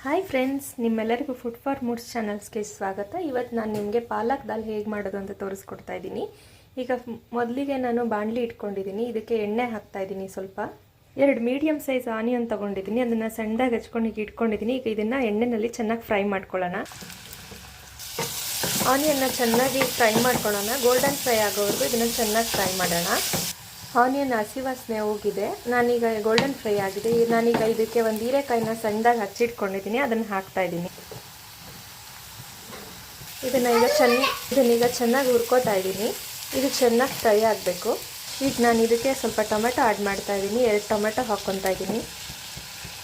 Hi friends, ನಿಮ್ಮೆಲ್ಲರಿಗೂ food for moods ಚಾನಲ್ಸ್ಗೆ ಸ್ವಾಗತ. ಇವತ್ತು ನಾನು ನಿಮಗೆ ಪಾಲಕ್ ದಾಲ್ ಹೇಗೆ ಮಾಡೋದು ಅಂತ ತೋರಿಸ್ಕೊಡ್ತಾ ಇದ್ದೀನಿ. ಈಗ ಮೊದಲಿಗೆ ನಾನು ಬಾಣಲಿ ಇಟ್ಕೊಂಡಿದ್ದೀನಿ. ಇದಕ್ಕೆ ಎಣ್ಣೆ ಹಾಕ್ತಾ ಇದ್ದೀನಿ. ಸ್ವಲ್ಪ 2 ಮೀಡಿಯಮ್ ಸೈಜ್ ಆನಿಯನ್ ತೊಗೊಂಡಿದ್ದೀನಿ. ಅದನ್ನು ಸಣ್ಣದಾಗಿ ಹಚ್ಕೊಂಡು ಇಟ್ಕೊಂಡಿದ್ದೀನಿ. ಈಗ ಇದನ್ನು ಎಣ್ಣೆಯಲ್ಲಿ ಚೆನ್ನಾಗಿ ಫ್ರೈ ಮಾಡ್ಕೊಳ್ಳೋಣ. ಆನಿಯನ್ನ ಚೆನ್ನಾಗಿ ಫ್ರೈ ಮಾಡ್ಕೊಳ್ಳೋಣ. ಗೋಲ್ಡನ್ ಫ್ರೈ ಆಗೋವರೆಗೂ ಇದನ್ನು ಚೆನ್ನಾಗಿ ಫ್ರೈ ಮಾಡೋಣ. ಆನಿಯನ್ ಹಸಿ ವಾಸನೆ ಹೋಗಿದೆ. ನಾನೀಗ ಗೋಲ್ಡನ್ ಫ್ರೈ ಆಗಿದೆ. ನಾನೀಗ ಇದಕ್ಕೆ ಒಂದು ಹೀರೆಕಾಯಿನ ಸಣ್ಣದಾಗಿ ಹಚ್ಚಿಟ್ಕೊಂಡಿದ್ದೀನಿ. ಅದನ್ನು ಹಾಕ್ತಾ ಇದ್ದೀನಿ. ಇದನ್ನೀಗ ಚೆನ್ನಾಗಿ ಹುರ್ಕೋತಾ ಇದ್ದೀನಿ. ಇದು ಚೆನ್ನಾಗಿ ಫ್ರೈ ಆಗಬೇಕು. ಈಗ ನಾನು ಇದಕ್ಕೆ ಸ್ವಲ್ಪ ಟೊಮೆಟೊ ಆ್ಯಡ್ ಮಾಡ್ತಾ ಇದ್ದೀನಿ. 2 ಟೊಮೆಟೊ ಹಾಕ್ಕೊತಾ ಇದ್ದೀನಿ.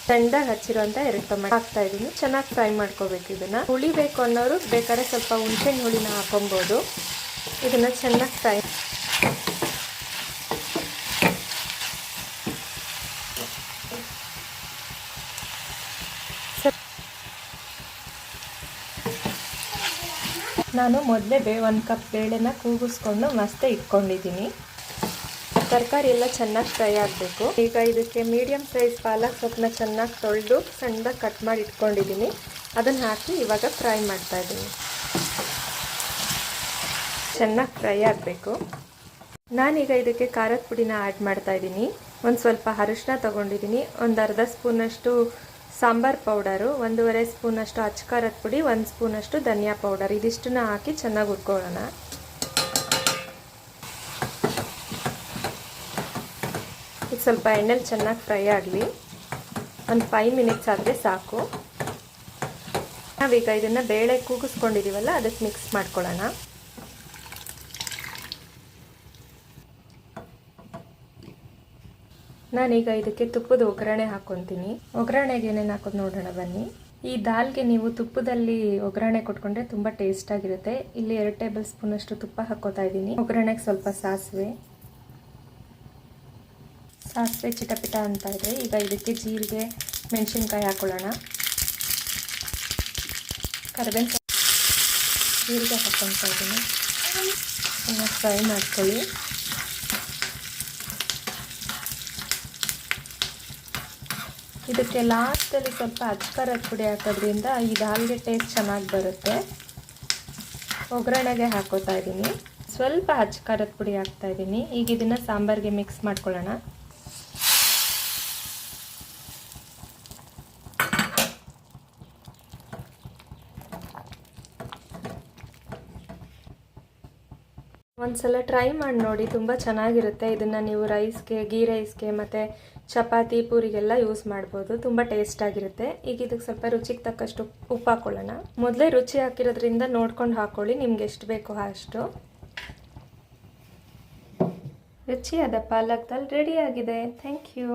ಸಣ್ಣದಾಗಿ ಹಚ್ಚಿರೋಂಥ 2 ಟೊಮೆಟೊ ಹಾಕ್ತಾ ಇದ್ದೀನಿ. ಚೆನ್ನಾಗಿ ಫ್ರೈ ಮಾಡ್ಕೋಬೇಕು. ಇದನ್ನು ಹುಳಿ ಬೇಕು ಅನ್ನೋರು ಬೇಕಾದ್ರೆ ಸ್ವಲ್ಪ ಹುಣಸೆಹಣ್ಣು ಹುಳಿನ ಹಾಕೊಬೋದು. ಇದನ್ನು ಚೆನ್ನಾಗಿ ಫ್ರೈ ನಾನು ಮೊದಲೇ 1 ಕಪ್ ಬೇಳೆನ ಕೂಗಿಸ್ಕೊಂಡು ಮಸ್ತೆ ಇಟ್ಕೊಂಡಿದ್ದೀನಿ. ತರಕಾರಿ ಎಲ್ಲ ಚೆನ್ನಾಗಿ ಫ್ರೈ ಆಗಬೇಕು. ಈಗ ಇದಕ್ಕೆ ಮೀಡಿಯಮ್ ಸೈಜ್ ಪಾಲಕ್ ಸೊಪ್ಪನ್ನ ಚೆನ್ನಾಗಿ ತೊಳೆದು ಸಣ್ಣದಾಗಿ ಕಟ್ ಮಾಡಿ ಇಟ್ಕೊಂಡಿದ್ದೀನಿ. ಅದನ್ನು ಹಾಕಿ ಇವಾಗ ಫ್ರೈ ಮಾಡ್ತಾ ಇದ್ದೀನಿ. ಚೆನ್ನಾಗಿ ಫ್ರೈ ಆಗಬೇಕು. ನಾನೀಗ ಇದಕ್ಕೆ ಖಾರದ ಪುಡಿನ ಆ್ಯಡ್ ಮಾಡ್ತಾ ಇದ್ದೀನಿ. ಒಂದು ಸ್ವಲ್ಪ ಅರಿಶಿನ ತೊಗೊಂಡಿದ್ದೀನಿ. ಒಂದು ಅರ್ಧ ಸ್ಪೂನಷ್ಟು ಸಾಂಬಾರ್ ಪೌಡರು, 1.5 ಸ್ಪೂನಷ್ಟು ಅಚ್ಚ ಖಾರದ ಪುಡಿ, 1 ಸ್ಪೂನಷ್ಟು ಧನಿಯಾ ಪೌಡರ್. ಇದಿಷ್ಟನ್ನ ಹಾಕಿ ಚೆನ್ನಾಗಿ ಹುರ್ಕೊಳ್ಳೋಣ. ಇದು ಸ್ವಲ್ಪ ಎಣ್ಣೆಲಿ ಚೆನ್ನಾಗಿ ಫ್ರೈ ಆಗಲಿ. ಒಂದು 5 ಮಿನಿಟ್ಸ್ ಆದರೆ ಸಾಕು. ನಾವೀಗ ಇದನ್ನು ಬೇಳೆ ಕೂಗಿಸ್ಕೊಂಡಿದ್ದೀವಲ್ಲ, ಅದಕ್ಕೆ ಮಿಕ್ಸ್ ಮಾಡ್ಕೊಳ್ಳೋಣ. ನಾನೀಗ ಇದಕ್ಕೆ ತುಪ್ಪದ ಒಗ್ಗರಣೆ ಹಾಕ್ಕೊತೀನಿ. ಒಗ್ಗರಣೆಗೆ ಏನೇನು ಹಾಕೋದು ನೋಡೋಣ ಬನ್ನಿ. ಈ ದಾಲ್ಗೆ ನೀವು ತುಪ್ಪದಲ್ಲಿ ಒಗ್ಗರಣೆ ಕೊಟ್ಕೊಂಡ್ರೆ ತುಂಬ ಟೇಸ್ಟ್ ಆಗಿರುತ್ತೆ. ಇಲ್ಲಿ 2 ಟೇಬಲ್ ಸ್ಪೂನಷ್ಟು ತುಪ್ಪ ಹಾಕ್ಕೋತಾ ಇದ್ದೀನಿ. ಒಗ್ಗರಣೆಗೆ ಸ್ವಲ್ಪ ಸಾಸಿವೆ ಚಿಟಪಿಟ ಅಂತ ಇದೆ. ಈಗ ಇದಕ್ಕೆ ಜೀರಿಗೆ, ಮೆಣಸಿನ್ಕಾಯಿ ಹಾಕೊಳ್ಳೋಣ. ಕರಿಬೇವು, ಜೀರಿಗೆ ಹಾಕ್ಕೊತಾ ಇದ್ದೀನಿ. ಚೆನ್ನಾಗಿ ಫ್ರೈ ಮಾಡ್ಕೊಳ್ಳಿ. ಇದಕ್ಕೆ ಲಾಸ್ಟಲ್ಲಿ ಸ್ವಲ್ಪ ಅಚ್ಚ ಖಾರದ ಪುಡಿ ಹಾಕೋದ್ರಿಂದ ಈ ದಾಲ್ಗೆ ಟೇಸ್ಟ್ ಚೆನ್ನಾಗಿ ಬರುತ್ತೆ. ಒಗ್ಗರಣೆಗೆ ಹಾಕೋತಾ ಇದ್ದೀನಿ. ಸ್ವಲ್ಪ ಅಚ್ಚ ಖಾರದ ಪುಡಿ ಹಾಕ್ತಾ ಇದ್ದೀನಿ. ಈಗ ಇದನ್ನು ಸಾಂಬಾರಿಗೆ ಮಿಕ್ಸ್ ಮಾಡ್ಕೊಳ್ಳೋಣ. ಒಂದ್ಸಲ ಟ್ರೈ ಮಾಡಿ ನೋಡಿ, ತುಂಬ ಚೆನ್ನಾಗಿರುತ್ತೆ. ಇದನ್ನು ನೀವು ರೈಸ್ಗೆ, ಗೀ ರೈಸ್ಗೆ ಮತ್ತು ಚಪಾತಿ, ಪೂರಿಗೆಲ್ಲ ಯೂಸ್ ಮಾಡ್ಬೋದು. ತುಂಬ ಟೇಸ್ಟ್ ಆಗಿರುತ್ತೆ. ಈಗ ಇದಕ್ಕೆ ಸ್ವಲ್ಪ ರುಚಿಗೆ ತಕ್ಕಷ್ಟು ಉಪ್ಪು ಹಾಕ್ಕೊಳ್ಳೋಣ. ಮೊದಲೇ ರುಚಿ ಹಾಕಿರೋದ್ರಿಂದ ನೋಡ್ಕೊಂಡು ಹಾಕ್ಕೊಳ್ಳಿ, ನಿಮ್ಗೆ ಎಷ್ಟು ಬೇಕೋ ಅಷ್ಟು. ರುಚಿಯಾದ ಪಾಲಕ್ ದಾಲ್ ರೆಡಿ ಆಗಿದೆ. Thank you.